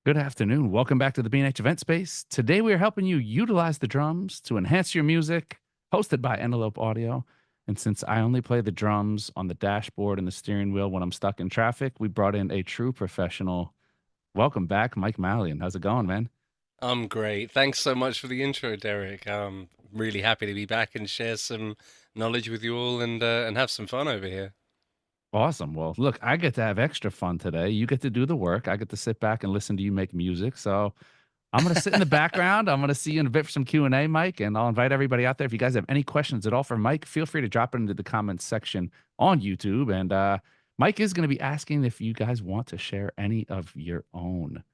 Good afternoon. Welcome back to the B&H Event Space. Today we are helping you utilize the drums to enhance your music, hosted by Antelope Audio. And since I only play the drums on the dashboard and the steering wheel when I'm stuck in traffic, we brought in a true professional. Welcome back, Mike Malyan. How's it going, man? I'm great. Thanks so much for the intro, Derek. I'm really happy to be back and share some knowledge with you all and have some fun over here. Awesome. Well, look, I get to have extra fun today. You get to do the work. I get to sit back and listen to you make music. So I'm going to sit in the background. I'm going to see you in a bit for some Q&A, Mike, and I'll invite everybody out there. If you guys have any questions at all for Mike, feel free to drop it into the comments section on YouTube. And Mike is going to be asking if you guys want to share any of your own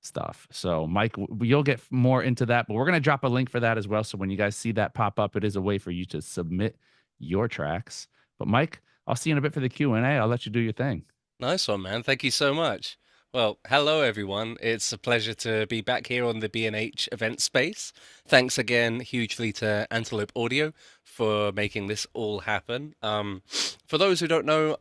stuff. So, Mike, you'll get more into that, but we're going to drop a link for that as well. So when you guys see that pop up, it is a way for you to submit your tracks. But Mike, I'll see you in a bit for the Q&A. I'll let you do your thing. Nice one, man. Thank you so much. Well, hello everyone. It's a pleasure to be back here on the B&H event space. Thanks again hugely to Antelope Audio for making this all happen. For those who don't know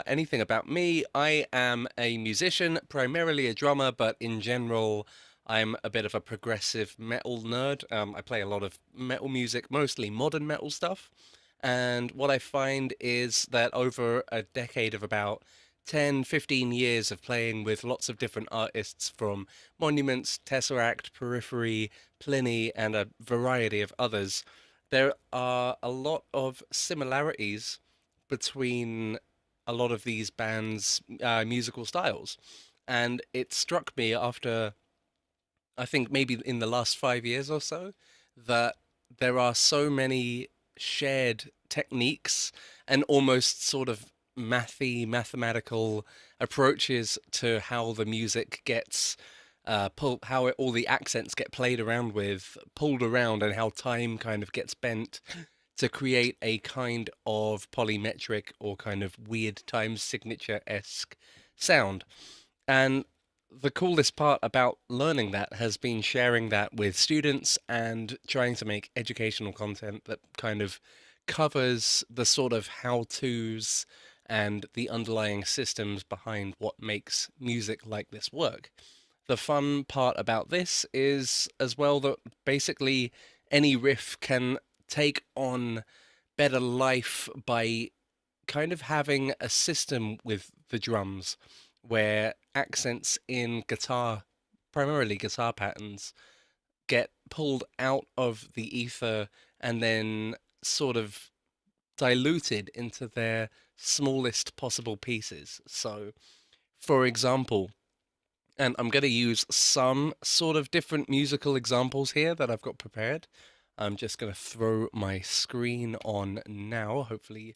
anything about me, I am a musician, primarily a drummer, but in general, I'm a bit of a progressive metal nerd. I play a lot of metal music, mostly modern metal stuff. And what I find is that over a decade of about 10, 15 years of playing with lots of different artists from Monuments, Tesseract, Periphery, Pliny, and a variety of others, there are a lot of similarities between a lot of these bands' musical styles. And it struck me after, I think maybe in the last 5 years or so, that there are so many shared techniques and almost sort of mathematical approaches to how the music gets all the accents get played around with, pulled around, and how time kind of gets bent to create a kind of polymetric or kind of weird time signature-esque sound. And the coolest part about learning that has been sharing that with students and trying to make educational content that kind of covers the sort of how-tos and the underlying systems behind what makes music like this work. The fun part about this is as well that basically any riff can take on better life by kind of having a system with the drums where accents in guitar, primarily guitar patterns, get pulled out of the ether and then sort of diluted into their smallest possible pieces. So, for example, and I'm going to use some sort of different musical examples here that I've got prepared. I'm just going to throw my screen on now. Hopefully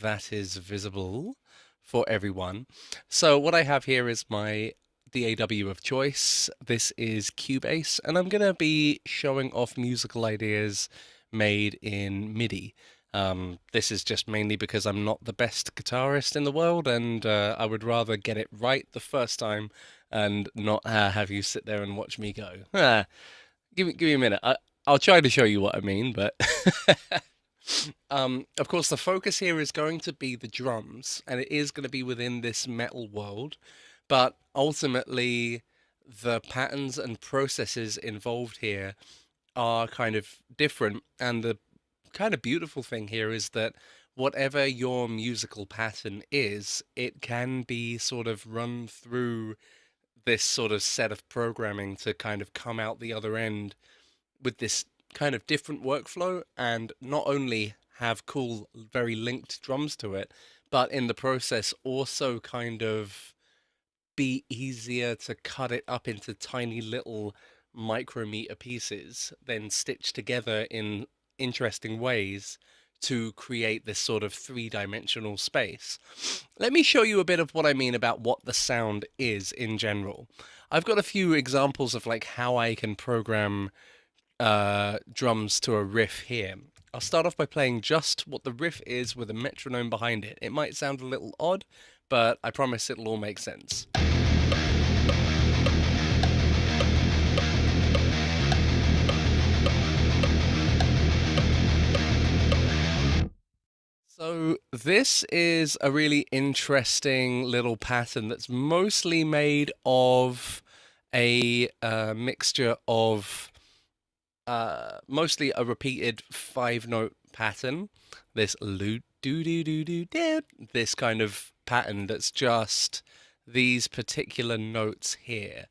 that is visible for everyone. So what I have here is my DAW of choice. This is Cubase, and I'm going to be showing off musical ideas made in MIDI. This is just mainly because I'm not the best guitarist in the world, and I would rather get it right the first time and not have you sit there and watch me go. Give me a minute. I'll try to show you what I mean, but of course, the focus here is going to be the drums, and it is going to be within this metal world, but ultimately, the patterns and processes involved here are kind of different, and the kind of beautiful thing here is that whatever your musical pattern is, it can be sort of run through this sort of set of programming to kind of come out the other end with this kind of different workflow and not only have cool, very linked drums to it, but in the process also kind of be easier to cut it up into tiny little micrometer pieces, then stitch together in interesting ways to create this sort of three-dimensional space. Let me show you a bit of what I mean about what the sound is in general. I've got a few examples of like how I can program drums to a riff here. I'll start off by playing just what the riff is with a metronome behind it. It might sound a little odd, but I promise it'll all make sense. So this is a really interesting little pattern that's mostly made of a mixture of mostly a repeated 5-note pattern, this loot do do do do do, this kind of pattern that's just these particular notes here.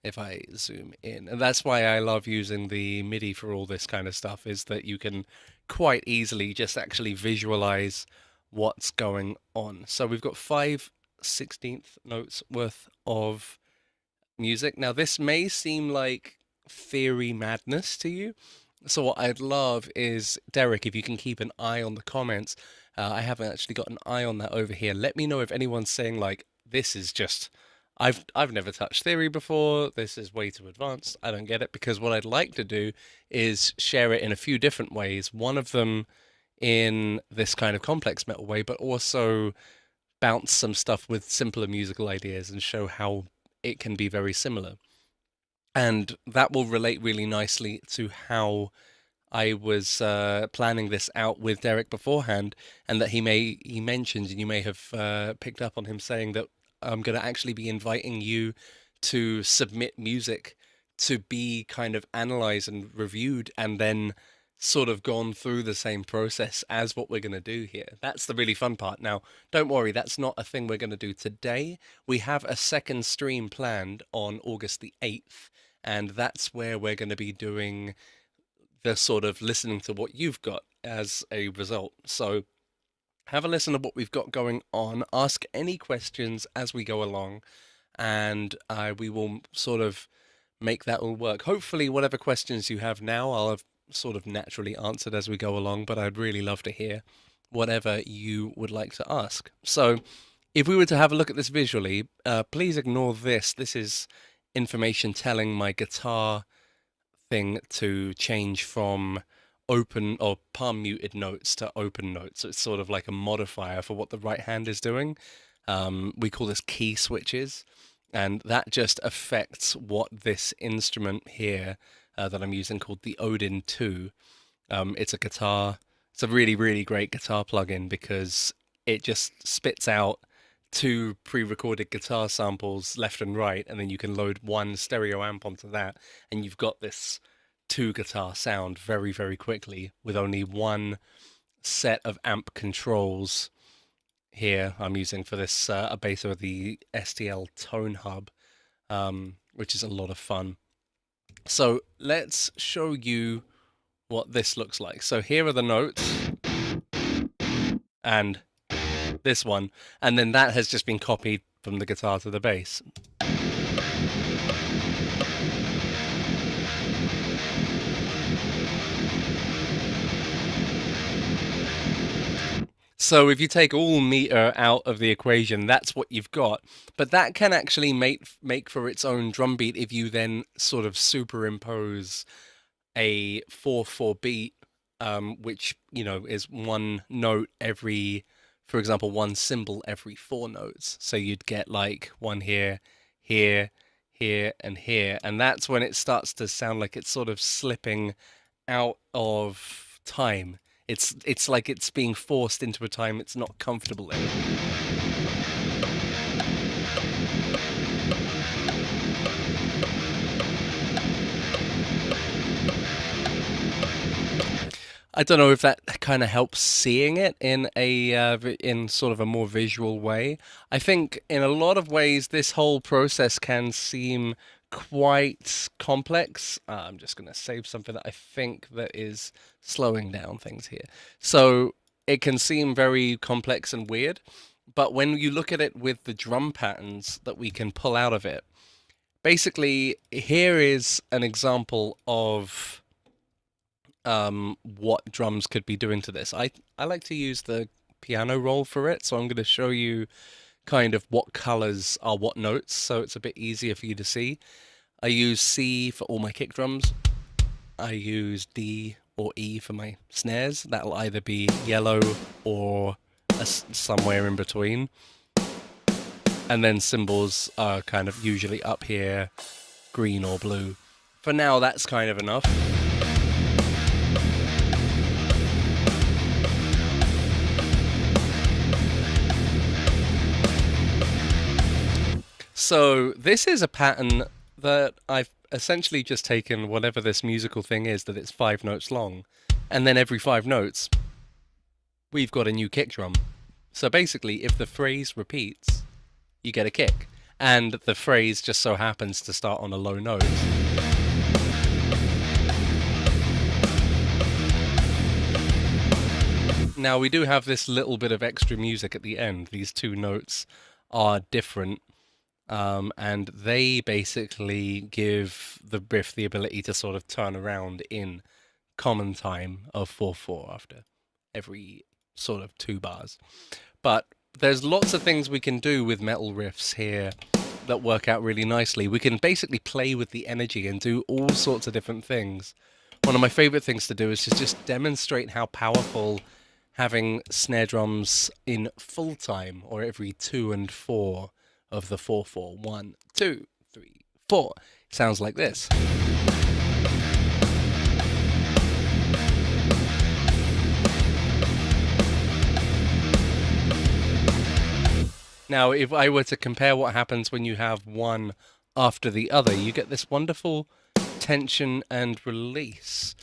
If I zoom in, and that's why I love using the MIDI for all this kind of stuff, is that you can quite easily just actually visualize what's going on. So we've got 5/16 notes worth of music. Now, this may seem like theory madness to you. So what I'd love is, Derek, if you can keep an eye on the comments. I haven't actually got an eye on that over here. Let me know if anyone's saying like, this is just, I've never touched theory before. This is way too advanced. I don't get it. Because what I'd like to do is share it in a few different ways. One of them in this kind of complex metal way, but also bounce some stuff with simpler musical ideas and show how it can be very similar. And that will relate really nicely to how I was planning this out with Derek beforehand, and that he mentioned, and you may have picked up on him saying that I'm going to actually be inviting you to submit music to be kind of analyzed and reviewed, and then sort of gone through the same process as what we're going to do here. That's the really fun part. Now, don't worry, that's not a thing we're going to do today. We have a second stream planned on August the 8th, and that's where we're going to be doing the sort of listening to what you've got as a result. So have a listen to what we've got going on, ask any questions as we go along, and we will sort of make that all work. Hopefully, whatever questions you have now, I'll have sort of naturally answered as we go along, but I'd really love to hear whatever you would like to ask. So if we were to have a look at this visually, please ignore this. This is information telling my guitar thing to change from open or palm muted notes to open notes. So it's sort of like a modifier for what the right hand is doing. We call this key switches, and that just affects what this instrument here that I'm using, called the Odin 2. It's a guitar. It's a really, really great guitar plugin because it just spits out 2 pre-recorded guitar samples left and right, and then you can load 1 stereo amp onto that, and you've got this 2 guitar sound very, very quickly with only 1 set of amp controls. Here I'm using for this a bass of the STL Tone Hub, which is a lot of fun. So let's show you what this looks like. So here are the notes, and this one, and then that has just been copied from the guitar to the bass. So if you take all meter out of the equation, that's what you've got. But that can actually make for its own drum beat if you then sort of superimpose a 4/4 beat, which, you know, is 1 note every, for example, 1 cymbal every 4 notes. So you'd get like 1 here, here, here, and here. And that's when it starts to sound like it's sort of slipping out of time. It's like it's being forced into a time it's not comfortable in. I don't know if that kind of helps seeing it in a in sort of a more visual way. I think in a lot of ways this whole process can seem quite complex. I'm just going to save something that I think that is slowing down things here. So it can seem very complex and weird, but when you look at it with the drum patterns that we can pull out of it, basically here is an example of what drums could be doing to this. I like to use the piano roll for it, so I'm going to show you kind of what colors are what notes, so it's a bit easier for you to see. I use C for all my kick drums. I use D or E for my snares. That'll either be yellow or somewhere in between. And then cymbals are kind of usually up here, green or blue. For now, that's kind of enough. So this is a pattern that I've essentially just taken whatever this musical thing is, that it's 5 notes long, and then every 5 notes, we've got a new kick drum. So basically, if the phrase repeats, you get a kick. And the phrase just so happens to start on a low note. Now, we do have this little bit of extra music at the end. These 2 notes are different, and they basically give the riff the ability to sort of turn around in common time of 4/4 after every sort of 2 bars. But there's lots of things we can do with metal riffs here that work out really nicely. We can basically play with the energy and do all sorts of different things. One of my favorite things to do is to just demonstrate how powerful having snare drums in full time, or every 2 and 4 of the 4/4, 1, 2, 3, 4, sounds like this. Now, if I were to compare what happens when you have one after the other, you get this wonderful tension and release.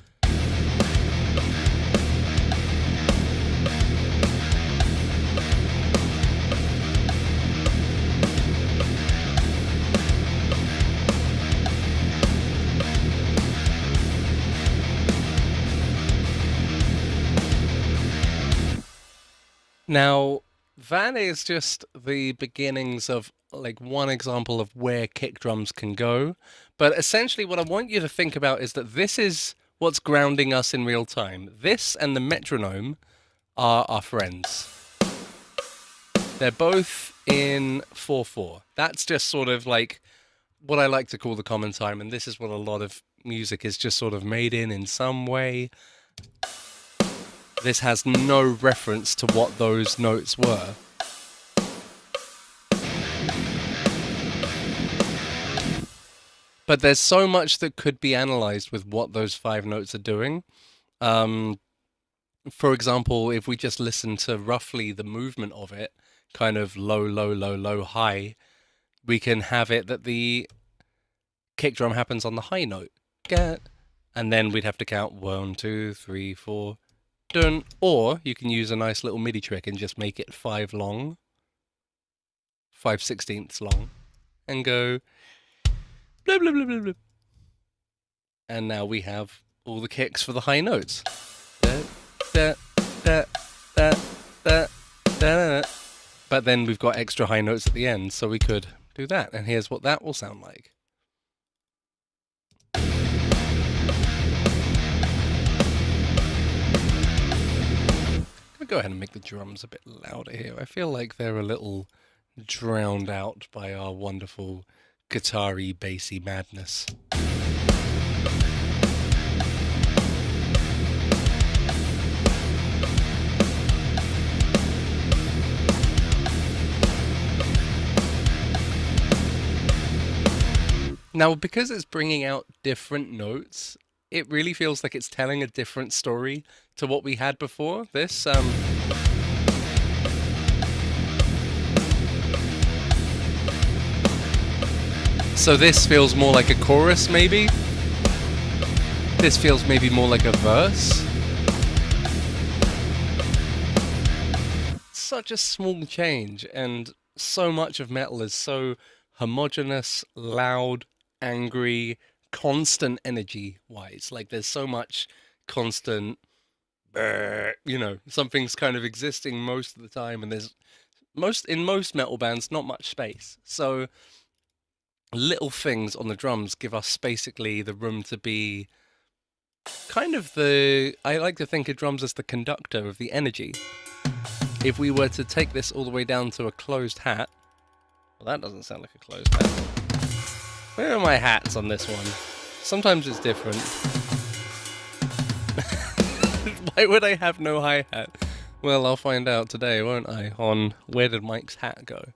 Now, that is just the beginnings of like one example of where kick drums can go. But essentially what I want you to think about is that this is what's grounding us in real time. This and the metronome are our friends. They're both in 4/4. That's just sort of like what I like to call the common time, and this is what a lot of music is just sort of made in some way. This has no reference to what those notes were. But there's so much that could be analyzed with what those 5 notes are doing. For example, if we just listen to roughly the movement of it, kind of low, low, low, low, high, we can have it that the kick drum happens on the high note. And then we'd have to count 1, 2, 3, 4, dun. Or you can use a nice little MIDI trick and just make it 5 long, 5/16 long, and go blah, blah, blah, blah, blah. And now we have all the kicks for the high notes. Da, da, da, da, da, da. But then we've got extra high notes at the end, so we could do that. And here's what that will sound like. I'm gonna go ahead and make the drums a bit louder here. I feel like they're a little drowned out by our wonderful guitar-y, bassy madness. Now, because it's bringing out different notes, it really feels like it's telling a different story to what we had before. This, so this feels more like a chorus, maybe? This feels maybe more like a verse? Such a small change, and so much of metal is so homogeneous, loud, angry, constant energy-wise. Like, there's so much constant, something's kind of existing most of the time, and there's in most metal bands, not much space. So little things on the drums give us basically the room to be kind of I like to think of drums as the conductor of the energy. If we were to take this all the way down to a closed hat, well, that doesn't sound like a closed hat. Where are my hats on this one? Sometimes it's different. Why would I have no hi-hat? Well, I'll find out today, won't I, on where did Mike's hat go?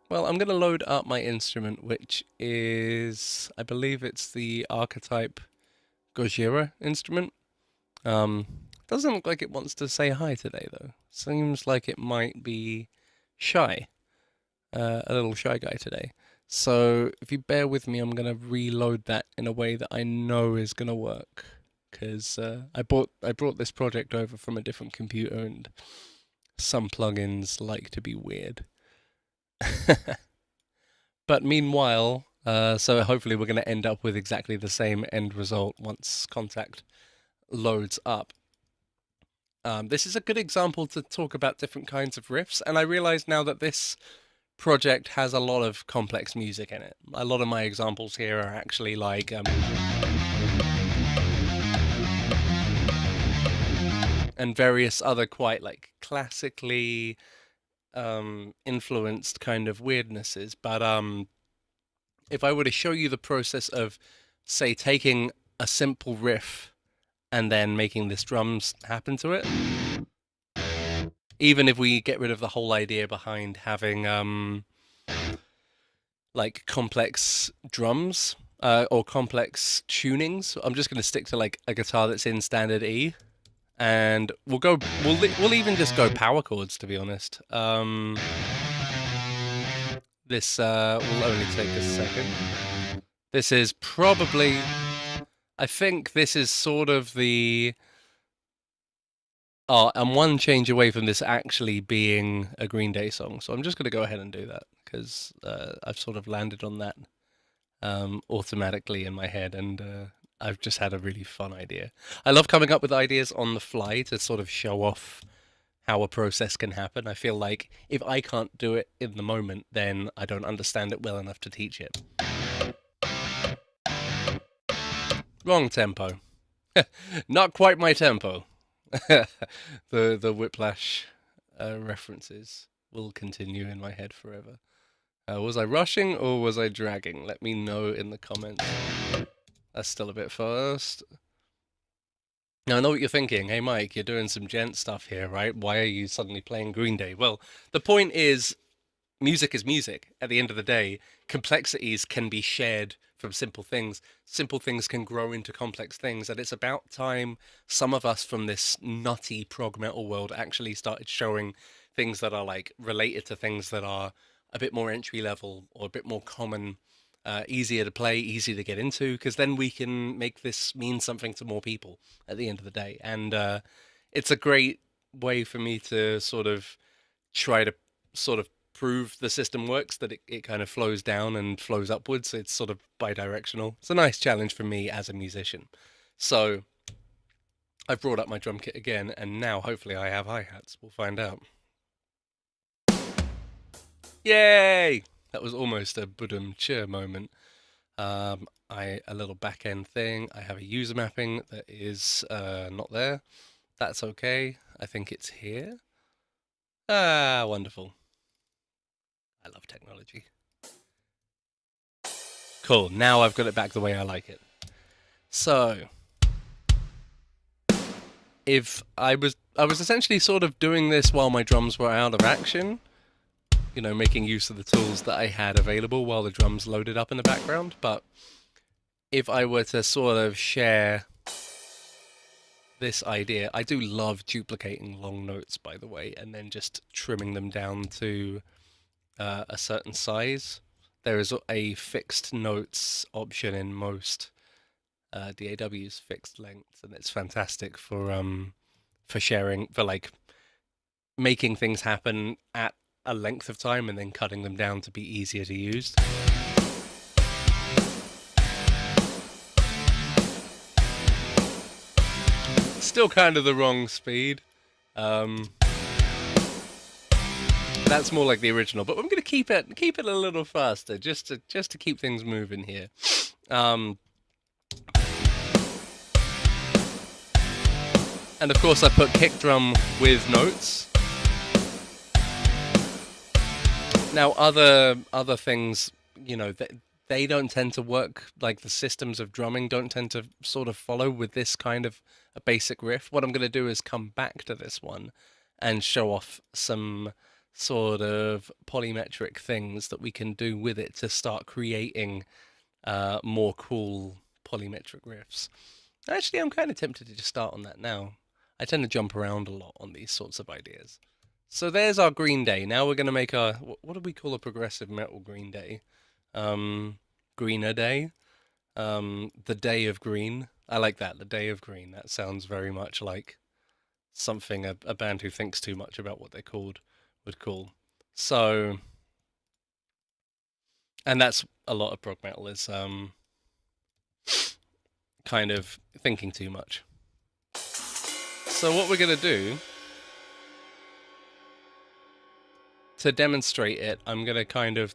Well, I'm going to load up my instrument, which is, I believe it's the Archetype Gojira instrument. Doesn't look like it wants to say hi today, though. Seems like it might be shy. A little shy guy today. So if you bear with me, I'm gonna reload that in a way that I know is gonna work, because I brought this project over from a different computer, and some plugins like to be weird. But meanwhile, so hopefully we're going to end up with exactly the same end result once Contact loads up. This is a good example to talk about different kinds of riffs, and I realize now that this project has a lot of complex music in it. A lot of my examples here are actually like and various other quite like classically influenced kind of weirdnesses. But if I were to show you the process of, say, taking a simple riff and then making this drums happen to it, even if we get rid of the whole idea behind having like complex drums or complex tunings, I'm just going to stick to like a guitar that's in standard E, and we'll even just go power chords, to be honest. This will only take a second. This is probably, I think this is sort of the, oh, I'm one change away from this actually being a Green Day song. So I'm just going to go ahead and do that, because I've sort of landed on that automatically in my head, and I've just had a really fun idea. I love coming up with ideas on the fly to sort of show off how a process can happen. I feel like if I can't do it in the moment, then I don't understand it well enough to teach it. Wrong tempo. Not quite my tempo. The Whiplash references will continue in my head forever. Was I rushing or was I dragging? Let me know in the comments. That's still a bit fast. Now, I know what you're thinking. Hey, Mike, you're doing some gent stuff here, right? Why are you suddenly playing Green Day? Well, the point is, music is music. At the end of the day, complexities can be shared from simple things. Simple things can grow into complex things, and it's about time some of us from this nutty prog metal world actually started showing things that are like related to things that are a bit more entry level or a bit more common, easier to play, easy to get into, because then we can make this mean something to more people at the end of the day. And it's a great way for me to sort of try to sort of prove the system works, that it kind of flows down and flows upwards. It's sort of bi-directional. It's a nice challenge for me as a musician. So I've brought up my drum kit again, and now hopefully I have hi-hats. We'll find out. Yay! That was almost a budum-cha moment. A little back-end thing. I have a user mapping that is not there. That's okay. I think it's here. Ah, wonderful. I love technology. Cool, now I've got it back the way I like it. So, if I was essentially sort of doing this while my drums were out of action, you know, making use of the tools that I had available while the drums loaded up in the background. But if I were to sort of share this idea, I do love duplicating long notes, by the way, and then just trimming them down to a certain size. There is a fixed notes option in most DAWs, fixed lengths, and it's fantastic for sharing, for like making things happen at a length of time and then cutting them down to be easier to use. Still kind of the wrong speed. That's more like the original, but I'm going to keep it a little faster, just to keep things moving here. And of course, I put kick drum with notes. Now, other things, you know, they don't tend to work, like the systems of drumming don't tend to sort of follow with this kind of a basic riff. What I'm going to do is come back to this one and show off some sort of polymetric things that we can do with it to start creating more cool polymetric riffs. Actually, I'm kind of tempted to just start on that now. I tend to jump around a lot on these sorts of ideas. So there's our Green Day. Now we're going to make our, what do we call a progressive metal Green Day? Greener Day, the Day of Green. I like that, the Day of Green. That sounds very much like something a band who thinks too much about what they're called would call. So, and that's a lot of prog metal is kind of thinking too much. So what we're gonna do to demonstrate it, I'm gonna kind of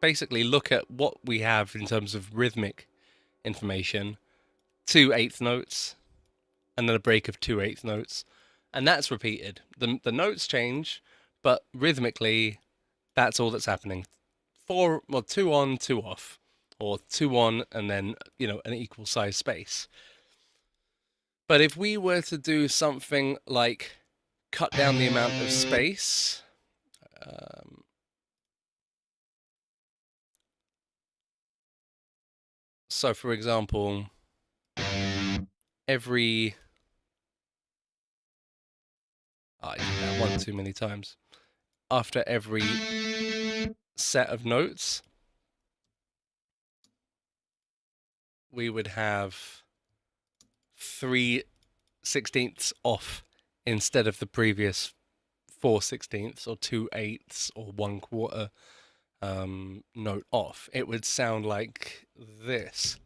basically look at what we have in terms of rhythmic information, 2/8 notes, and then a break of 2/8 notes, and that's repeated. The notes change, but rhythmically, that's all that's happening. 2 on, 2 off, or 2 on, and then an equal size space. But if we were to do something like cut down the amount of space, so for example, every I did that one too many times. After every set of notes, we would have 3/16 off instead of the previous 4/16 or 2/8 or 1/4 note off. It would sound like this.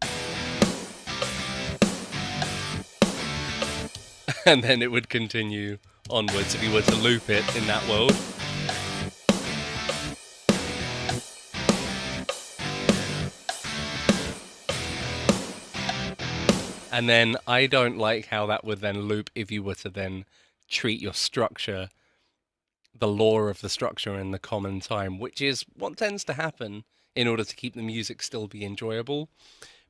And then it would continue onwards if you were to loop it in that world. And then I don't like how that would then loop if you were to then treat your structure, the law of the structure in the common time, which is what tends to happen in order to keep the music still be enjoyable.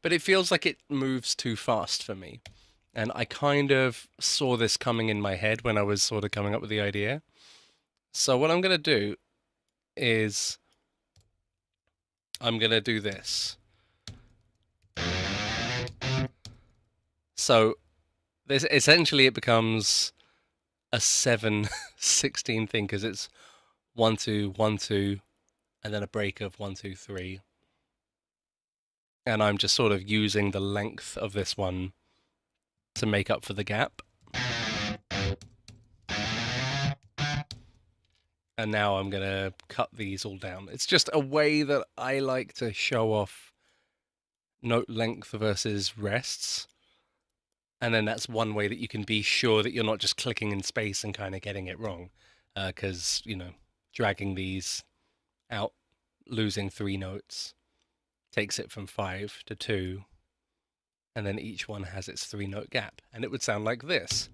But it feels like it moves too fast for me. And I kind of saw this coming in my head when I was sort of coming up with the idea. So what I'm going to do is I'm going to do this. So this essentially it becomes a 7/16 thing because it's 1 2 1 2 and then a break of 1 2 3. And I'm just sort of using the length of this one to make up for the gap. And now I'm going to cut these all down. It's just a way that I like to show off note length versus rests. And then that's one way that you can be sure that you're not just clicking in space and kind of getting it wrong. Because, dragging these out, losing 3 notes, takes it from 5 to 2. And then each one has its 3-note gap. And it would sound like this.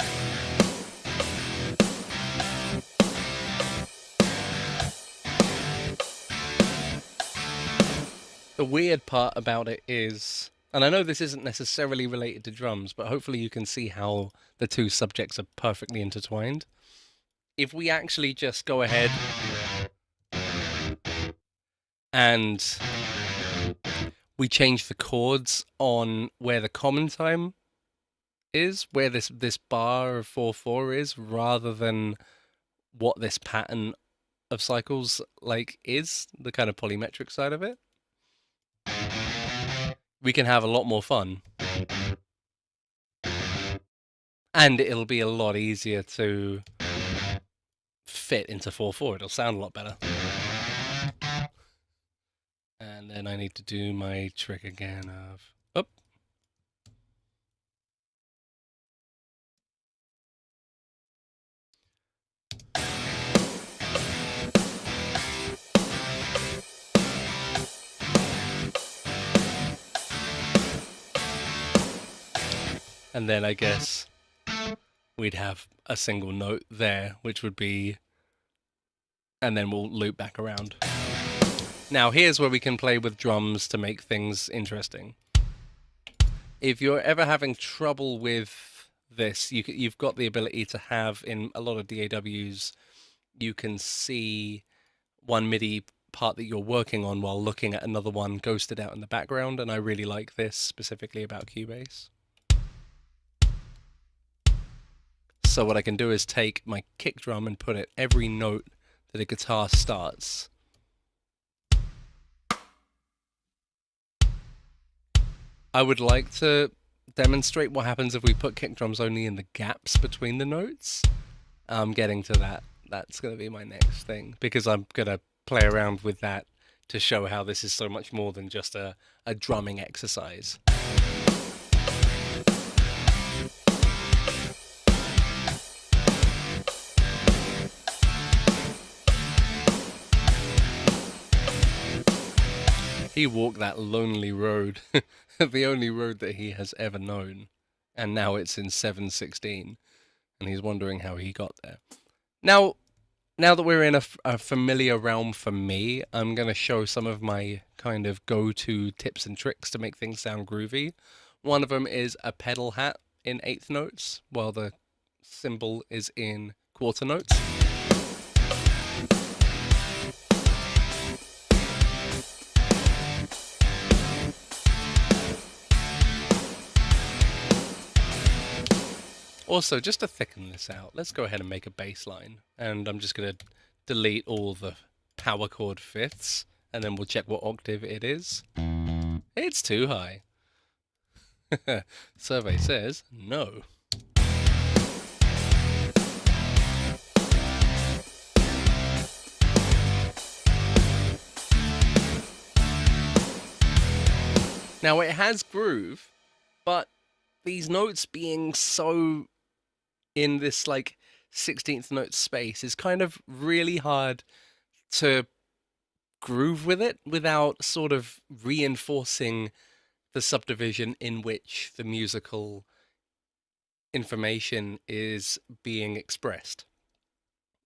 The weird part about it is, and I know this isn't necessarily related to drums, but hopefully you can see how the two subjects are perfectly intertwined. If we actually just go ahead and we change the chords on where the common time is, where this bar of 4/4 is, rather than what this pattern of cycles is, the kind of polymetric side of it, we can have a lot more fun. And it'll be a lot easier to fit into 4/4. It'll sound a lot better. And then I need to do my trick again of... Oh. And then I guess we'd have a single note there, which would be... And then we'll loop back around. Now, here's where we can play with drums to make things interesting. If you're ever having trouble with this, you've got the ability to have, in a lot of DAWs, you can see one MIDI part that you're working on while looking at another one ghosted out in the background, and I really like this, specifically about Cubase. So what I can do is take my kick drum and put it every note that a guitar starts. I would like to demonstrate what happens if we put kick drums only in the gaps between the notes. I'm getting to that. That's going to be my next thing, because I'm going to play around with that to show how this is so much more than just a drumming exercise. He walked that lonely road, the only road that he has ever known, and now it's in 7/16, and he's wondering how he got there. Now that we're in a familiar realm for me, I'm going to show some of my kind of go-to tips and tricks to make things sound groovy. One of them is a pedal hat in eighth notes, while the cymbal is in quarter notes. Also, just to thicken this out, let's go ahead and make a bass line. And I'm just going to delete all the power chord fifths, and then we'll check what octave it is. It's too high. Survey says no. Now it has groove, but these notes being so in this like 16th note space is kind of really hard to groove with it without sort of reinforcing the subdivision in which the musical information is being expressed.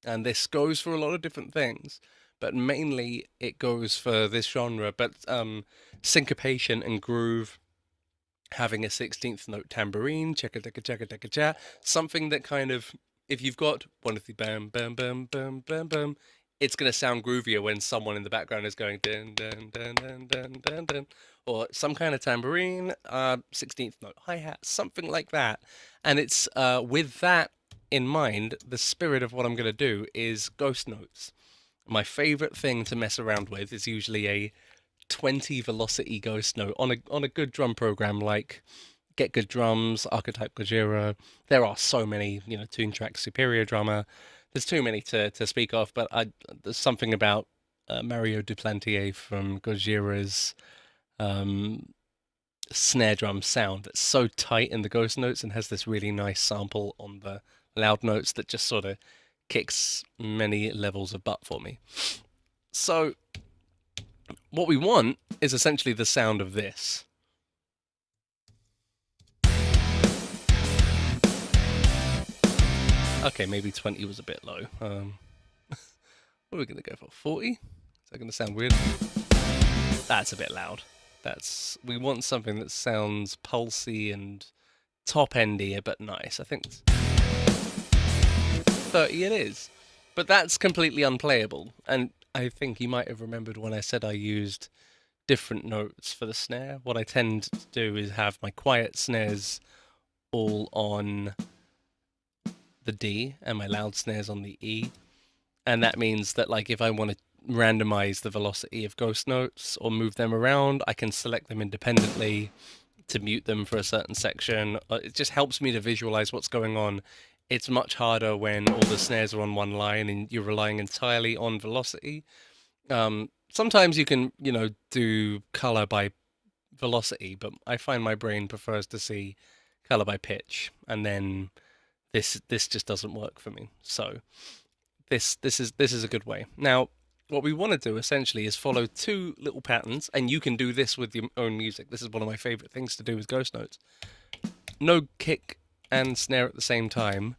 And this goes for a lot of different things, but mainly it goes for this genre. But syncopation and groove, having a 16th note tambourine, checka checka checka checka cha, something that kind of, if you've got one of the bam bam bam bam bam bam, it's going to sound groovier when someone in the background is going dun dun dun dun dun dun dun, or some kind of tambourine, 16th note hi-hat, something like that. And it's with that in mind, the spirit of what I'm going to do is ghost notes. My favorite thing to mess around with is usually a 20 velocity ghost note on a good drum program like Get Good Drums, Archetype Gojira. There are so many, Tune Track Superior Drummer. There's too many to speak of, but there's something about Mario Duplantier from Gojira's snare drum sound that's so tight in the ghost notes and has this really nice sample on the loud notes that just sort of kicks many levels of butt for me. So what we want is essentially the sound of this. Okay, maybe 20 was a bit low. What are we going to go for? 40? Is that going to sound weird? That's a bit loud. We want something that sounds pulsy and top-endy, but nice. I think 30 it is. But that's completely unplayable. And I think you might have remembered when I said I used different notes for the snare. What I tend to do is have my quiet snares all on the D and my loud snares on the E. And that means that, like, if I want to randomize the velocity of ghost notes or move them around, I can select them independently to mute them for a certain section. It just helps me to visualize what's going on. It's much harder when all the snares are on one line and you're relying entirely on velocity. Sometimes you can, do color by velocity, but I find my brain prefers to see color by pitch, and then this just doesn't work for me. So this is a good way. Now, what we want to do essentially is follow two little patterns, and you can do this with your own music. This is one of my favorite things to do with ghost notes. No kick and snare at the same time.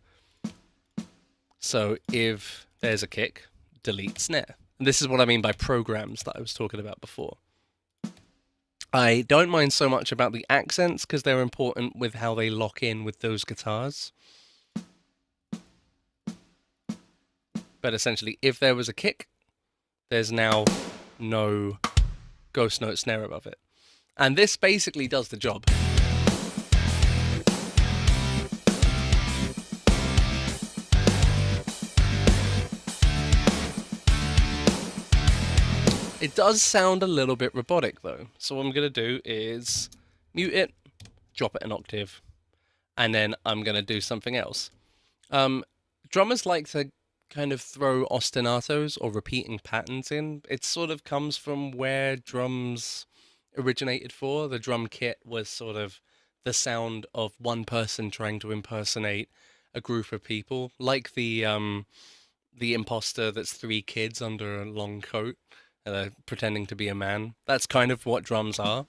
So if there's a kick, delete snare. And this is what I mean by programs that I was talking about before. I don't mind so much about the accents because they're important with how they lock in with those guitars. But essentially, if there was a kick, there's now no ghost note snare above it. And this basically does the job. It does sound a little bit robotic though. So what I'm going to do is, mute it, drop it an octave, and then I'm going to do something else. Drummers like to kind of throw ostinatos or repeating patterns in. It sort of comes from where drums originated for. The drum kit was sort of the sound of one person trying to impersonate a group of people, like the imposter that's three kids under a long coat, pretending to be a man. That's kind of what drums are.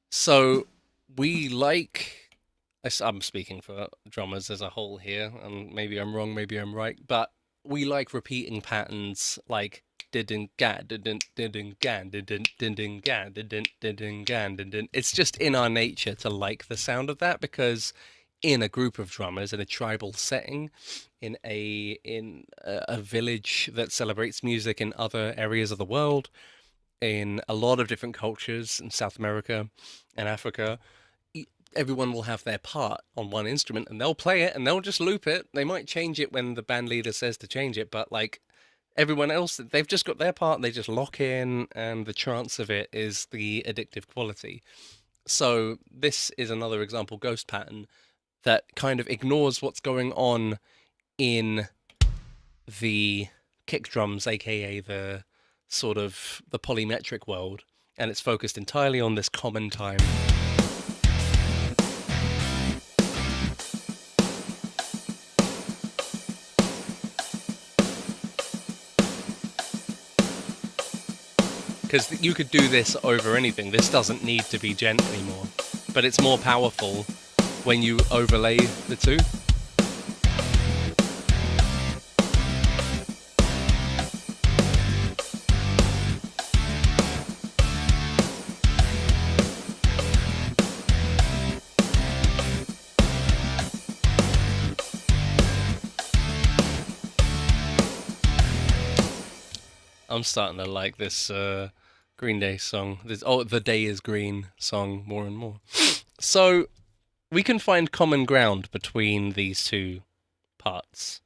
So we like. I'm speaking for drummers as a whole here, and maybe I'm wrong, maybe I'm right, but we like repeating patterns like didn't ga didn't gan didn't gan didn't gan didn't. It's just in our nature to like the sound of that, because in a group of drummers in a tribal setting, in a village that celebrates music in other areas of the world, in a lot of different cultures in South America and Africa, everyone will have their part on one instrument and they'll play it and they'll just loop it. They might change it when the band leader says to change it, but like everyone else, they've just got their part, they just lock in, and the trance of it is the addictive quality. So this is another example ghost pattern that kind of ignores what's going on in the kick drums, aka the sort of the polymetric world, and it's focused entirely on this common time. Because you could do this over anything. This doesn't need to be gent anymore, but it's more powerful when you overlay the two. I'm starting to like this Green Day song. The Day Is Green song more and more. So we can find common ground between these two parts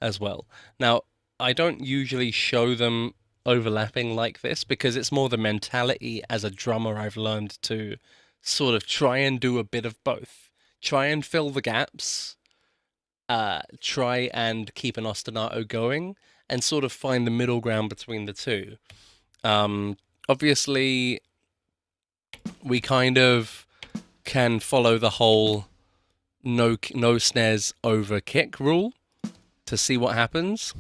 as well. Now, I don't usually show them overlapping like this because it's more the mentality as a drummer I've learned to sort of try and do a bit of both. Try and fill the gaps, try and keep an ostinato going, and sort of find the middle ground between the two. Obviously, we kind of can follow the whole no snares over kick rule to see what happens.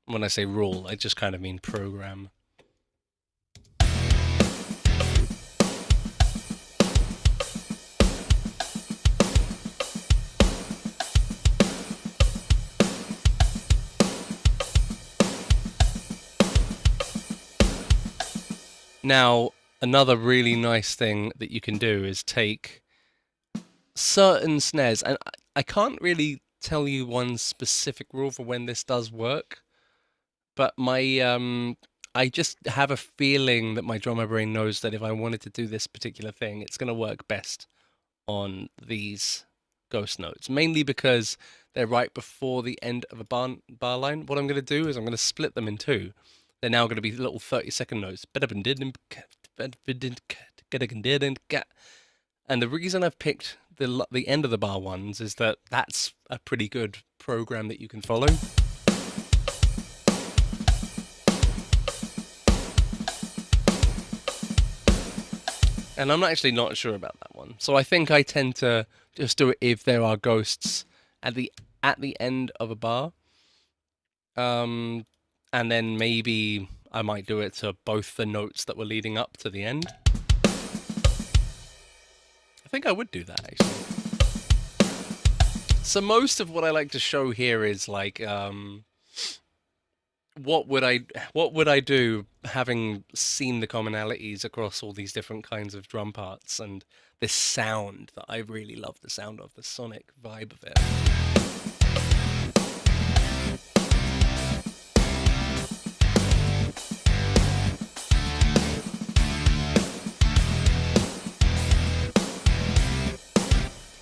When I say rule, I just kind of mean program. Now, another really nice thing that you can do is take certain snares, and I can't really tell you one specific rule for when this does work, but I just have a feeling that my drummer brain knows that if I wanted to do this particular thing, it's going to work best on these ghost notes, mainly because they're right before the end of a bar line. What I'm going to do is I'm going to split them in two. They're now going to be little 30-second notes. And the reason I've picked the end of the bar ones is that that's a pretty good program that you can follow. And I'm actually not sure about that one. So I think I tend to just do it if there are ghosts at the end of a bar. And then maybe I might do it to both the notes that were leading up to the end. I think I would do that, actually. So most of what I like to show here is like, what would I do having seen the commonalities across all these different kinds of drum parts and this sound that I really love the sound of, the sonic vibe of it.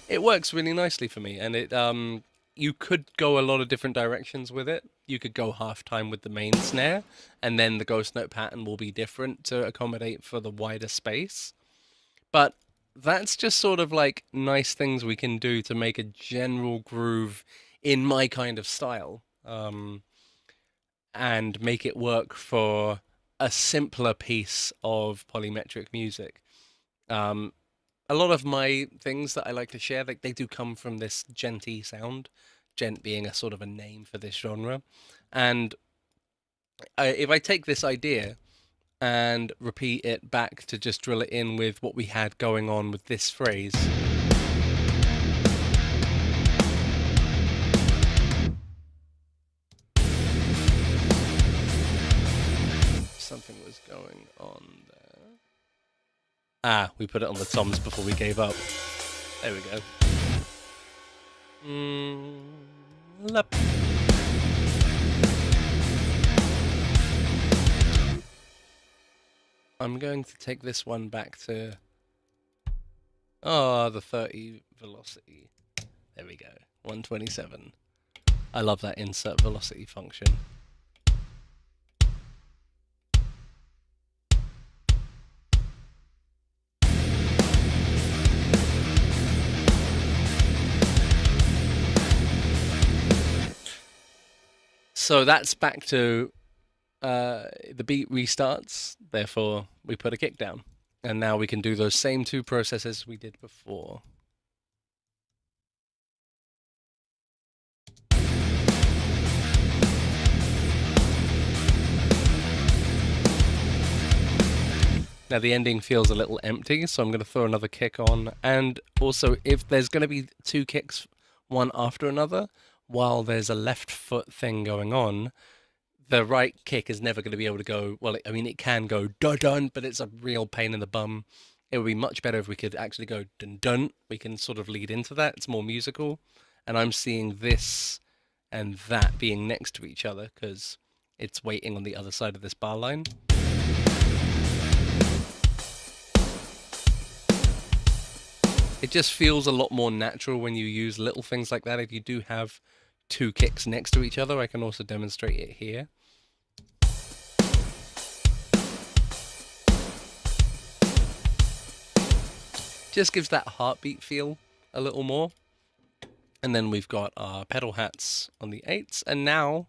It works really nicely for me, and it you could go a lot of different directions with it. you could go half time with the main snare, and then the ghost note pattern will be different to accommodate for the wider space. But that's just sort of like nice things we can do to make a general groove in my kind of style, and make it work for a simpler piece of polymetric music. A lot of my things that I like to share, like, they do come from this djenty sound, djent being a sort of a name for this genre. And if I take this idea and repeat it back to just drill it in with what we had going on with this phrase. Something was going on there. Ah, we put it on the toms before we gave up. There we go. I'm going to take this one back to the 30 velocity. There we go. 127. I love that insert velocity function. So that's back to the beat restarts, therefore we put a kick down. And now we can do those same two processes we did before. Now the ending feels a little empty, so I'm going to throw another kick on. And also, if there's going to be two kicks, one after another, while there's a left foot thing going on, the right kick is never going to be able to go, well, I mean, it can go dun-dun, but it's a real pain in the bum. It would be much better if we could actually go dun-dun. We can sort of lead into that. It's more musical. And I'm seeing this and that being next to each other because it's waiting on the other side of this bar line. It just feels a lot more natural when you use little things like that. If you do have two kicks next to each other, I can also demonstrate it here. Just gives that heartbeat feel a little more. And then we've got our pedal hats on the 8s, and now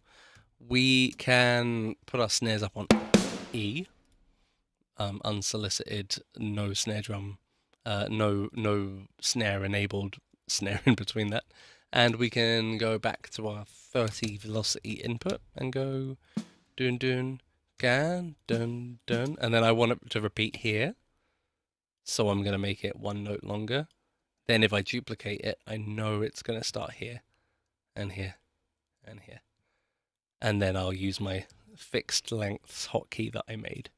we can put our snares up on E, unsolicited, no snare drum, no snare enabled snare in between that. And we can go back to our 30 velocity input and go dun dun gan dun dun, and then I want it to repeat here, so I'm going to make it one note longer. Then if I duplicate it, I know it's going to start here and here and here, and then I'll use my fixed lengths hotkey that I made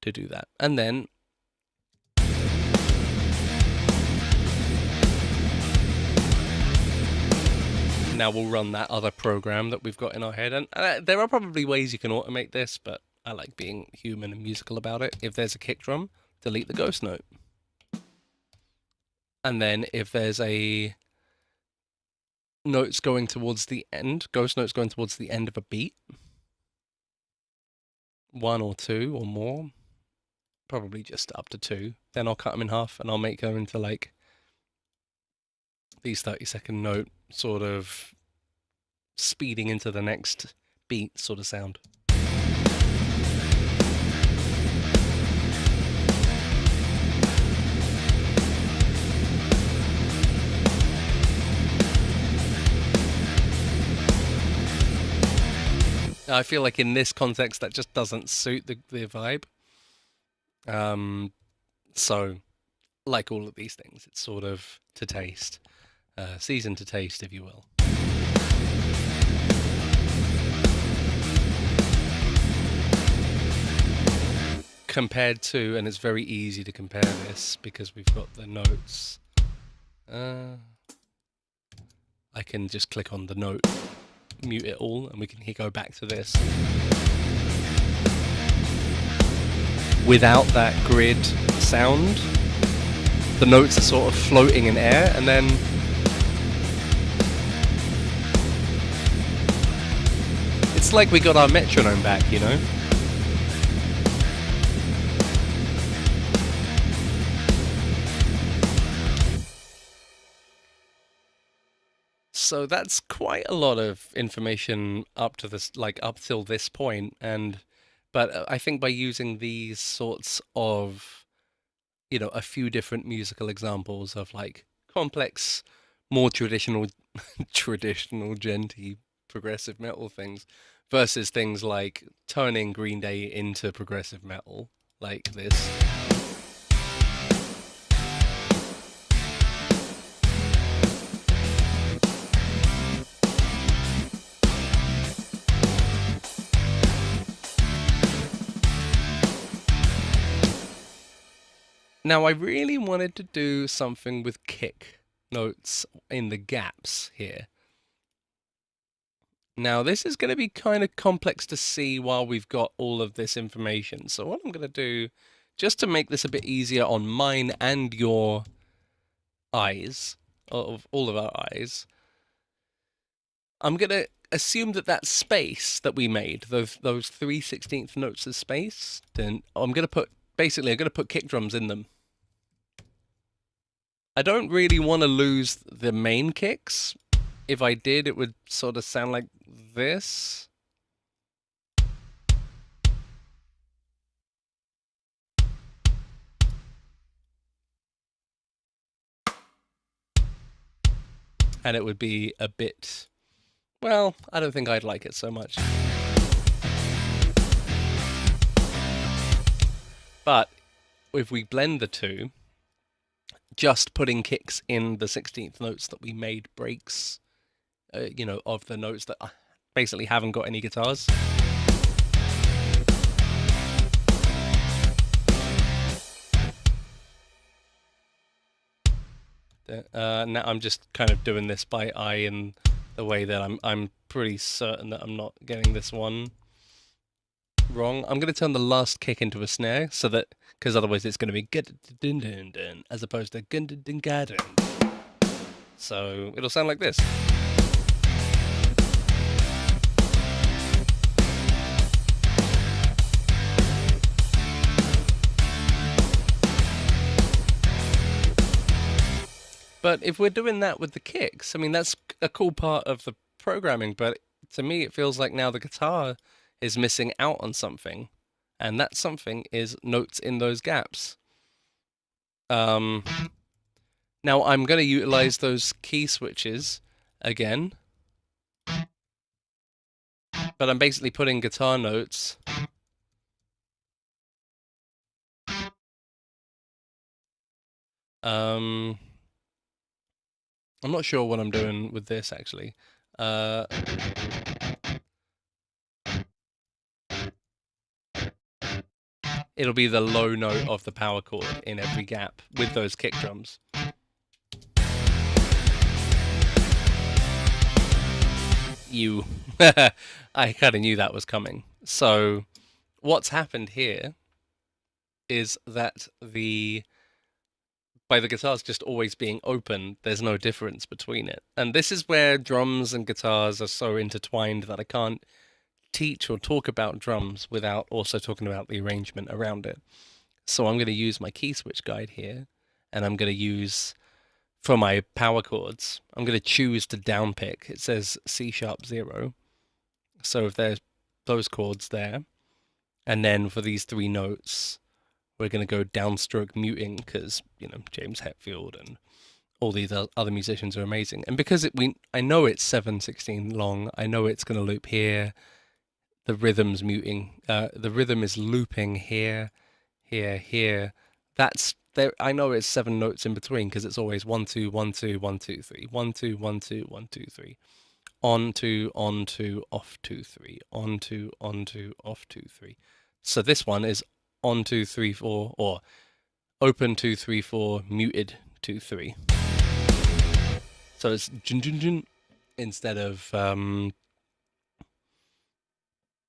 to do that. And then now we'll run that other program that we've got in our head. And there are probably ways you can automate this, but I like being human and musical about it. If there's a kick drum, delete the ghost note. And then if there's a notes going towards the end, ghost notes going towards the end of a beat, one or two or more, probably just up to two, then I'll cut them in half and I'll make them into like these 30-second note sort of speeding into the next beat sort of sound. I feel like in this context that just doesn't suit the vibe. So, like all of these things, it's sort of to taste. Seasoned to taste, if you will. Compared to, and it's very easy to compare this because we've got the notes. I can just click on the note, mute it all, and we can go back to this. Without that grid sound, the notes are sort of floating in air, and then it's It's like we got our metronome back, you know? So that's quite a lot of information up to this, like up till this point, but I think by using these sorts of, a few different musical examples of like complex, more traditional, traditional genty progressive metal things versus things like turning Green Day into progressive metal like this. Now, I really wanted to do something with kick notes in the gaps here. Now, this is going to be kind of complex to see while we've got all of this information. So what I'm going to do, just to make this a bit easier on mine and your eyes, of all of our eyes, I'm going to assume that that space that we made, those 3/16 notes of space, then I'm going to put kick drums in them. I don't really want to lose the main kicks. If I did, it would sort of sound like this. And it would be a bit, well, I don't think I'd like it so much. But if we blend the two, just putting kicks in the 16th notes that we made breaks, of the notes that basically haven't got any guitars. Now I'm just kind of doing this by eye in the way that I'm pretty certain that I'm not getting this one wrong. I'm going to turn the last kick into a snare so that, because otherwise it's going to be as opposed to so it'll sound like this. But if we're doing that with the kicks, I mean, that's a cool part of the programming, but to me it feels like now the guitar is missing out on something, and that something is notes in those gaps. Now I'm going to utilize those key switches again, but I'm basically putting guitar notes I'm not sure what I'm doing with this actually. It'll be the low note of the power chord in every gap with those kick drums. I kind of knew that was coming. So what's happened here is that by the guitars just always being open, there's no difference between it. And this is where drums and guitars are so intertwined that I can't teach or talk about drums without also talking about the arrangement around it. So I'm going to use my key switch guide here, and I'm going to use, for my power chords, I'm going to choose to downpick. It says C#0. So if there's those chords there, and then for these three notes, we're going to go downstroke muting because, James Hetfield and all these other musicians are amazing. And because I know it's 7/16 long, I know it's going to loop here. The rhythm's muting. The rhythm is looping here, here, here. That's there. I know it's 7 notes in between because it's always 1 2 1 2 1 2 3 1 2 1 2 1 2 3 on 2 off 2 3 on 2 off 2 3. So this one is on 2 3 4 or open 2 3 4 muted 2 3. So it's jun jun jun instead of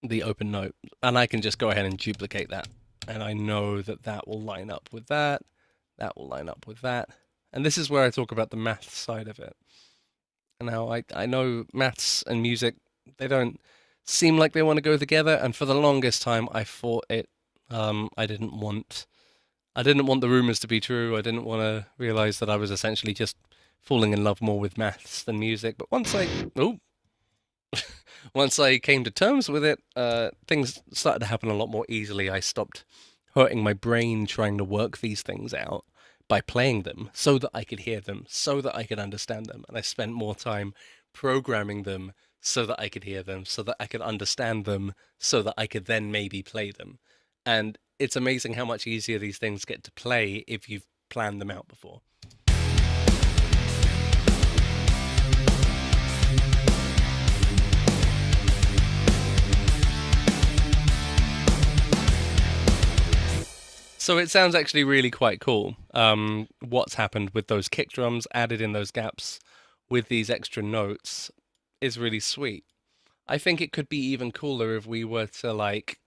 the open note, and I can just go ahead and duplicate that, and I know that that will line up with that, that will line up with that, and this is where I talk about the math side of it. Now I know maths and music, they don't seem like they want to go together, and for the longest time I thought it. I didn't want the rumors to be true. I didn't want to realize that I was essentially just falling in love more with maths than music. But once I came to terms with it, things started to happen a lot more easily. I stopped hurting my brain trying to work these things out by playing them so that I could hear them, so that I could understand them. And I spent more time programming them so that I could hear them, so that I could understand them, so that I could then maybe play them. And it's amazing how much easier these things get to play if you've planned them out before. So it sounds actually really quite cool. What's happened with those kick drums added in those gaps with these extra notes is really sweet. I think it could be even cooler if we were to like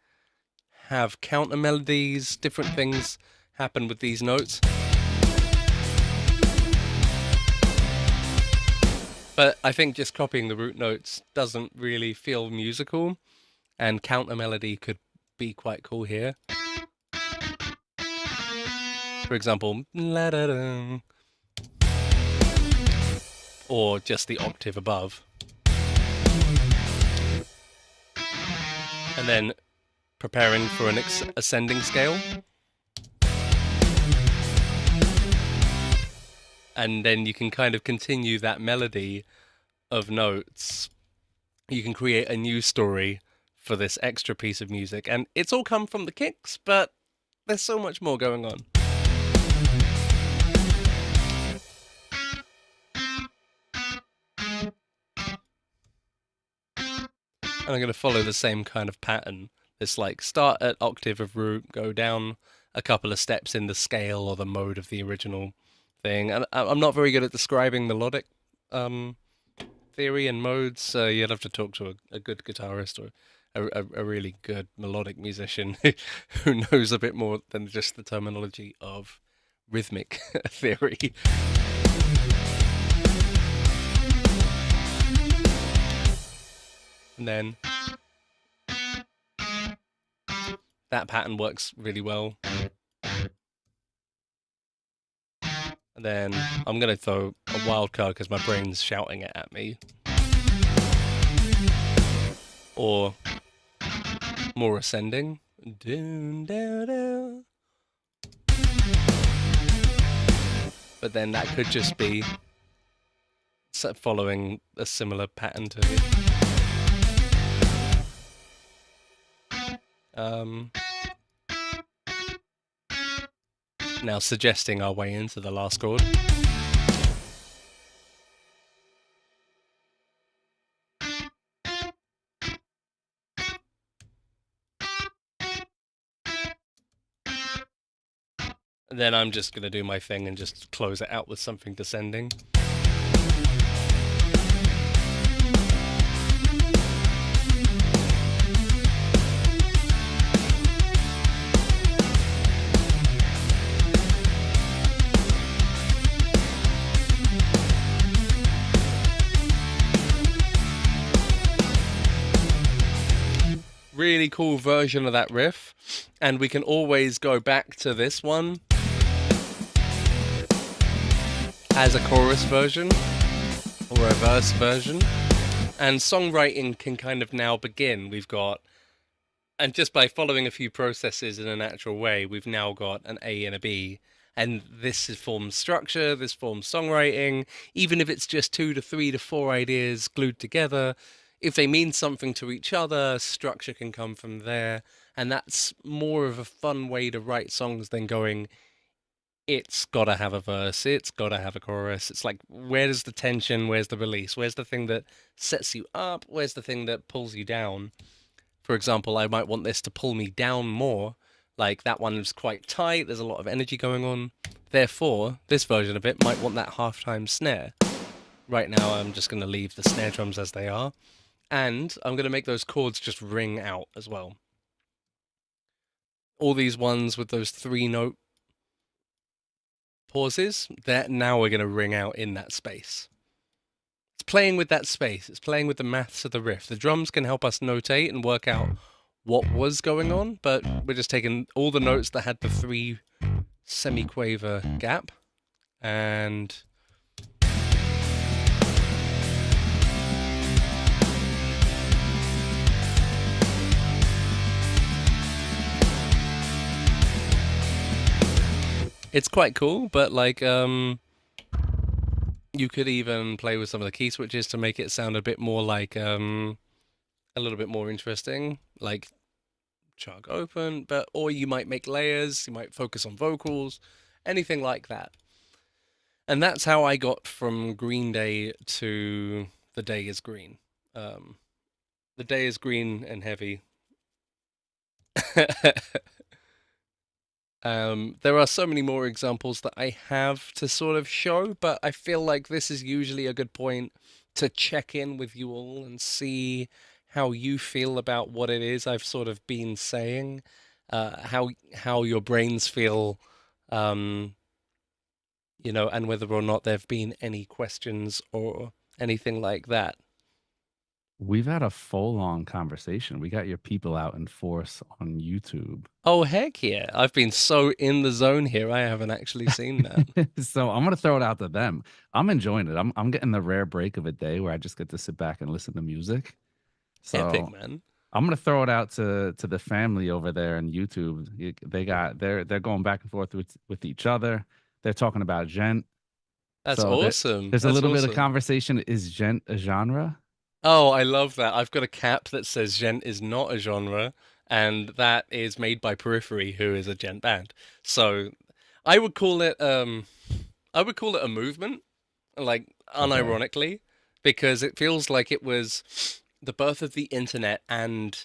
have counter melodies, different things happen with these notes. But I think just copying the root notes doesn't really feel musical, and counter melody could be quite cool here. For example, la-da-da, or just the octave above. And then preparing for an ascending scale. And then you can kind of continue that melody of notes. You can create a new story for this extra piece of music. And it's all come from the kicks, but there's so much more going on. And I'm going to follow the same kind of pattern. This like start at octave of root, go down a couple of steps in the scale or the mode of the original thing. And I'm not very good at describing melodic theory and modes. You'd have to talk to a good guitarist or a really good melodic musician who knows a bit more than just the terminology of rhythmic theory. And then that pattern works really well. And then I'm going to throw a wild card because my brain's shouting it at me. Or more ascending. But then that could just be following a similar pattern to it. Now suggesting our way into the last chord. And then I'm just going to do my thing and just close it out with something descending. Really cool version of that riff, and we can always go back to this one as a chorus version or a verse version, and songwriting can kind of now begin. We've got, and just by following a few processes in a natural way, we've now got an A and a B, and this forms structure, this forms songwriting, even if it's just 2 to 3 to 4 ideas glued together. If they mean something to each other, structure can come from there. And that's more of a fun way to write songs than going, it's got to have a verse, it's got to have a chorus. It's like, where's the tension? Where's the release? Where's the thing that sets you up? Where's the thing that pulls you down? For example, I might want this to pull me down more. Like that one is quite tight. There's a lot of energy going on. Therefore, this version of it might want that halftime snare. Right now, I'm just going to leave the snare drums as they are. And I'm going to make those chords just ring out as well. All these ones with those 3-note pauses, now we're going to ring out in that space. it's playing with that space. It's playing with the maths of the riff. The drums can help us notate and work out what was going on, but we're just taking all the notes that had the 3 semi-quaver gap and it's quite cool, but like you could even play with some of the key switches to make it sound a bit more like a little bit more interesting, like chug open, but or you might make layers, you might focus on vocals, anything like that. And that's how I got from Green Day to The Day Is Green. The Day Is Green and Heavy. There are so many more examples that I have to sort of show, but I feel like this is usually a good point to check in with you all and see how you feel about what it is I've sort of been saying, how your brains feel, um, and whether or not there've been any questions or anything like that. We've had a full-on conversation. We got your people out in force on YouTube. Oh, heck yeah. I've been so in the zone here, I haven't actually seen that. So I'm gonna throw it out to them. I'm enjoying it. I'm getting the rare break of a day where I just get to sit back and listen to music. Epic, So man. I'm gonna throw it out to the family over there on YouTube. They're going back and forth with each other. They're talking about gent. That's So awesome. there's a That's little bit of awesome. conversation. Is gent a genre? Oh, I love that. I've got a cap that says gent is not a genre, and that is made by Periphery, who is a gent band. So I would call it I would call it a movement, like Okay. unironically, because it feels like it was the birth of the internet and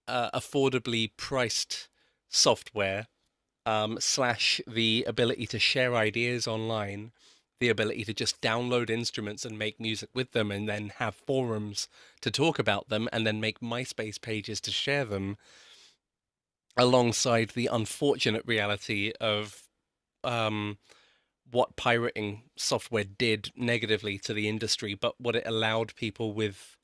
affordably priced software, slash the ability to share ideas online, the ability to just download instruments and make music with them, and then have forums to talk about them, and then make MySpace pages to share them, alongside the unfortunate reality of um, what pirating software did negatively to the industry, but what it allowed people with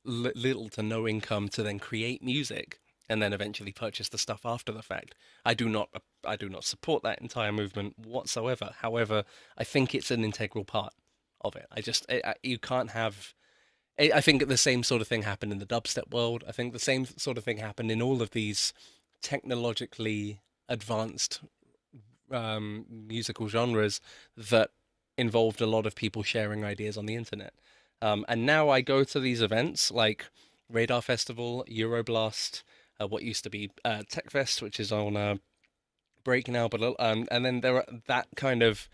little to no income to then create music and then eventually purchase the stuff after the fact. I do not support that entire movement whatsoever. However, I think it's an integral part of it. You can't have. I think the same sort of thing happened in the dubstep world. I think the same sort of thing happened in all of these technologically advanced musical genres that involved a lot of people sharing ideas on the internet. And now I go to these events like Radar Festival, Euroblast, what used to be TechFest, which is on break now, but and then there are that kind of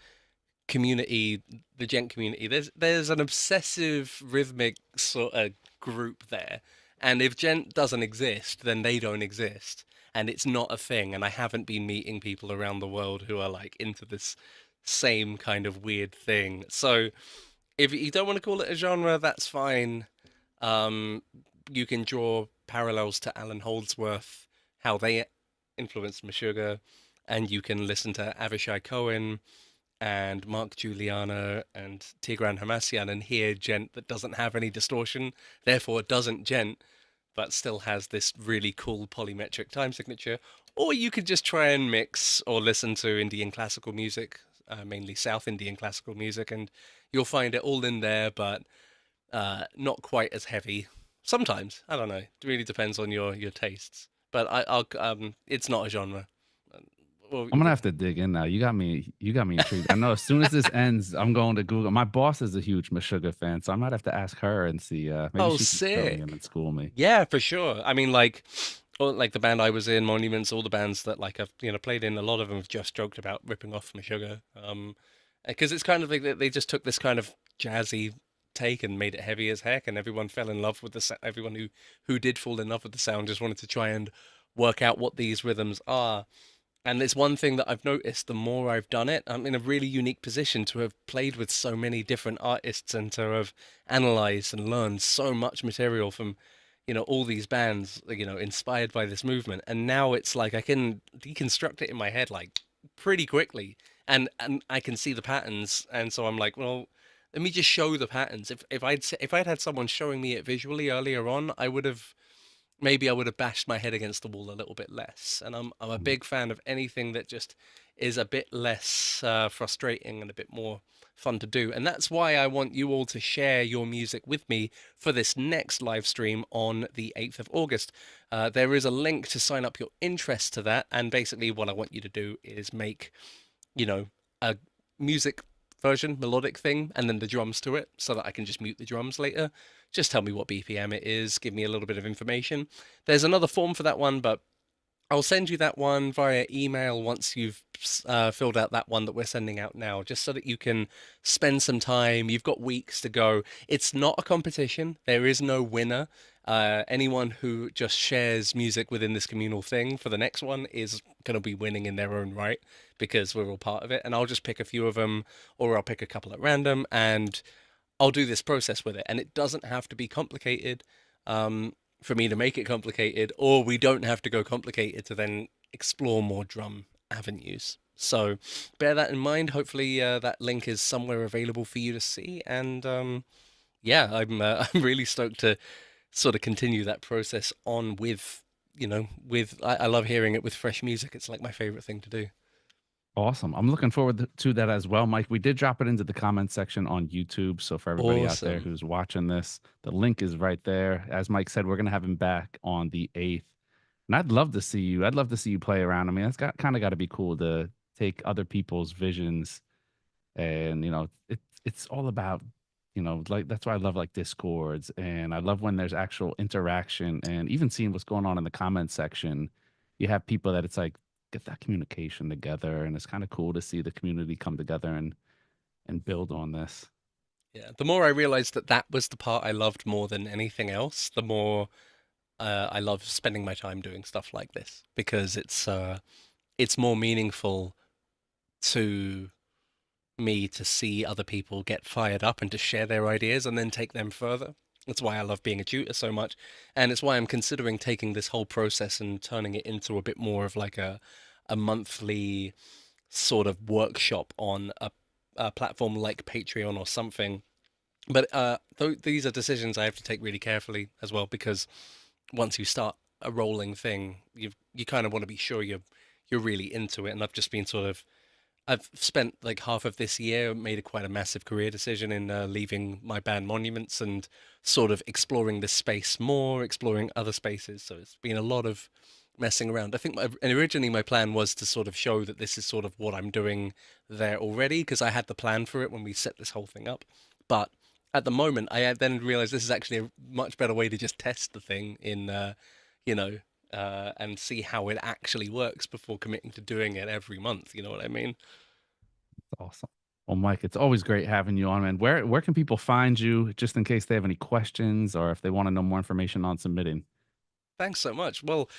community, the gent community. There's an obsessive rhythmic sort of group there, and if gent doesn't exist, then they don't exist, and it's not a thing. And I haven't been meeting people around the world who are like into this same kind of weird thing. So if you don't want to call it a genre, that's fine. Um, you can draw parallels to Alan Holdsworth, how they influenced Meshuggah, and you can listen to Avishai Cohen and Mark Juliana and Tigran Hamasyan and hear gent that doesn't have any distortion, therefore it doesn't gent, but still has this really cool polymetric time signature. Or you could just try and mix or listen to Indian classical music, mainly South Indian classical music, and you'll find it all in there, but not quite as heavy. Sometimes, I don't know. It really depends on your tastes. But I'll it's not a genre. Well, I'm gonna have to dig in now. You got me intrigued. I know as soon as this ends, I'm going to Google. My boss is a huge Meshuggah fan, so I might have to ask her and see. Maybe oh, she can fill me in sick. and school me. Yeah, for sure. I mean, like, like the band I was in, Monuments, all the bands that like I've played in, a lot of them have just joked about ripping off Meshuggah. Because it's kind of like they just took this kind of jazzy take and made it heavy as heck, and everyone fell in love with everyone who did fall in love with the sound just wanted to try and work out what these rhythms are. And it's one thing that I've noticed the more I've done it, I'm in a really unique position to have played with so many different artists and to have analyzed and learned so much material from, all these bands, inspired by this movement. And now it's like I can deconstruct it in my head like pretty quickly, and I can see the patterns. And so I'm like, well, let me just show the patterns. If I'd had someone showing me it visually earlier on, I would have maybe I would have bashed my head against the wall a little bit less. And I'm a Mm. big fan of anything that just is a bit less frustrating and a bit more fun to do. And that's why I want you all to share your music with me for this next live stream on the 8th of August. There is a link to sign up your interest to that. And basically, what I want you to do is make, a music version, melodic thing, and then the drums to it so that I can just mute the drums later. Just tell me what BPM it is, give me a little bit of information. There's another form for that one, but I'll send you that one via email once you've filled out that one that we're sending out now, just so that you can spend some time. You've got weeks to go. It's not a competition, there is no winner. Anyone who just shares music within this communal thing for the next one is going to be winning in their own right because we're all part of it. And I'll just pick a few of them, or I'll pick a couple at random, and I'll do this process with it. And it doesn't have to be complicated. For me to make it complicated, or we don't have to go complicated to then explore more drum avenues. So bear that in mind. Hopefully, that link is somewhere available for you to see. And yeah, I'm really stoked to sort of continue that process on with I love hearing it with fresh music. It's like my favorite thing to do. Awesome. I'm looking forward to that as well, Mike. We did drop it into the comment section on YouTube. So for everybody out there Awesome. who's watching this, the link is right there. As Mike said, we're gonna have him back on the 8th. And I'd love to see you. I'd love to see you play around. I mean, that's got kind of got to be cool to take other people's visions, and it's all about, like that's why I love like Discords, and I love when there's actual interaction, and even seeing what's going on in the comment section. You have people that it's like get that communication together, and it's kind of cool to see the community come together and build on this. Yeah. The more I realized that that was the part I loved more than anything else, the more I love spending my time doing stuff like this because it's more meaningful to me to see other people get fired up and to share their ideas and then take them further. That's why I love being a tutor so much. And it's why I'm considering taking this whole process and turning it into a bit more of like a monthly sort of workshop on a platform like Patreon or something. But these are decisions I have to take really carefully as well because once you start a rolling thing, you kind of want to be sure you're really into it. And I've just been sort of I've spent like half of this year made quite a massive career decision in leaving my band Monuments and sort of exploring this space more, exploring other spaces. So it's been a lot of messing around. I think and originally my plan was to sort of show that this is sort of what I'm doing there already because I had the plan for it when we set this whole thing up. But at the moment, I had then realized this is actually a much better way to just test the thing in, you know, and see how it actually works before committing to doing it every month. You know what I mean? Awesome. Well, Mike, it's always great having you on, man. Where can people find you, just in case they have any questions or if they want to know more information on submitting? Thanks so much. Well,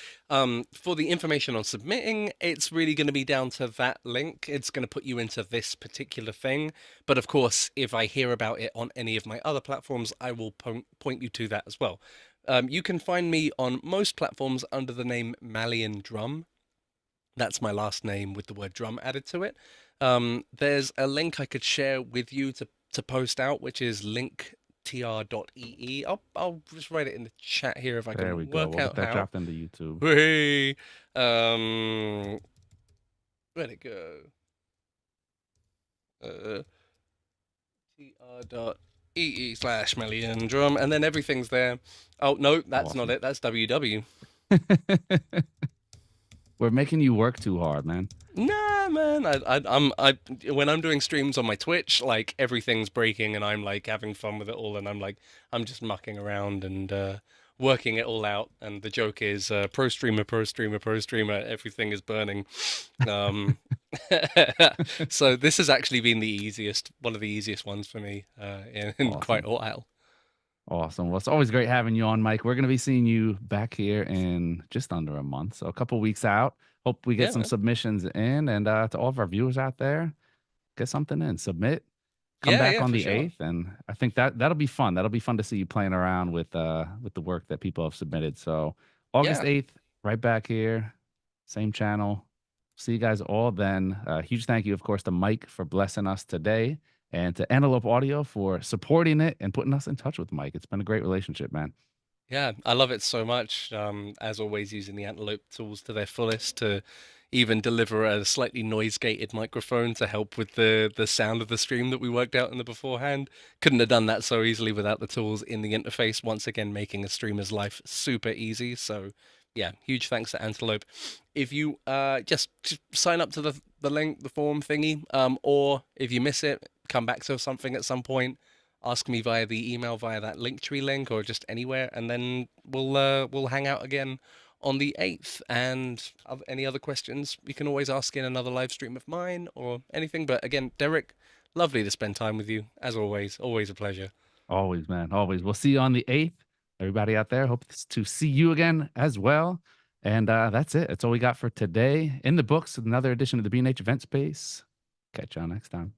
for the information on submitting, it's really going to be down to that link. It's going to put you into this particular thing. But of course, if I hear about it on any of my other platforms, I will point you to that as well. You can find me on most platforms under the name Malyan Drum. That's my last name with the word drum added to it. There's a link I could share with you to post out, which is linktr.ee. I'll just write it in the chat here if I There we can go. work We'll get out that how. dropped into YouTube. Hey, um, where'd it go? tr.ee/Malyan drum, and then everything's there. Oh no, that's not Awesome. it. That's www. We're making you work too hard, man. Nah, man. I when I'm doing streams on my Twitch, like everything's breaking, and I'm like having fun with it all, and I'm just mucking around and working it all out. And the joke is, pro streamer, pro streamer, pro streamer. Everything is burning. Um, so this has actually been one of the easiest ones for me in quite Awesome. a while. Awesome. Well, it's always great having you on, Mike. We're going to be seeing you back here in just under a month. So a couple weeks out. Hope we get Yeah, some man. submissions in. And to all of our viewers out there, get something in, submit, come Yeah, back yeah, on for the sure. 8th. And I think that'll be fun. That'll be fun to see you playing around with the work that people have submitted. So August Yeah. 8th, right back here, same channel. See you guys all then. Huge thank you, of course, to Mike for blessing us today and to Antelope Audio for supporting it and putting us in touch with Mike. It's been a great relationship, man. Yeah, I love it so much. As always, using the Antelope tools to their fullest to even deliver a slightly noise gated microphone to help with the sound of the stream that we worked out in the beforehand. Couldn't have done that so easily without the tools in the interface. Once again, making a streamer's life super easy. So yeah, huge thanks to Antelope. If you just sign up to the link, the form thingy, or if you miss it, come back to something at some point, ask me via the email via that Linktree link or just anywhere, and then we'll hang out again on the 8th. And any other questions you can always ask in another live stream of mine or anything. But again, Derek, lovely to spend time with you as always a pleasure. Always, man. Always. We'll see you on the 8th. Everybody out there, hope to see you again as well. And that's it. That's all we got for today. In the books, another edition of the B&H Event Space. Catch y'all next time.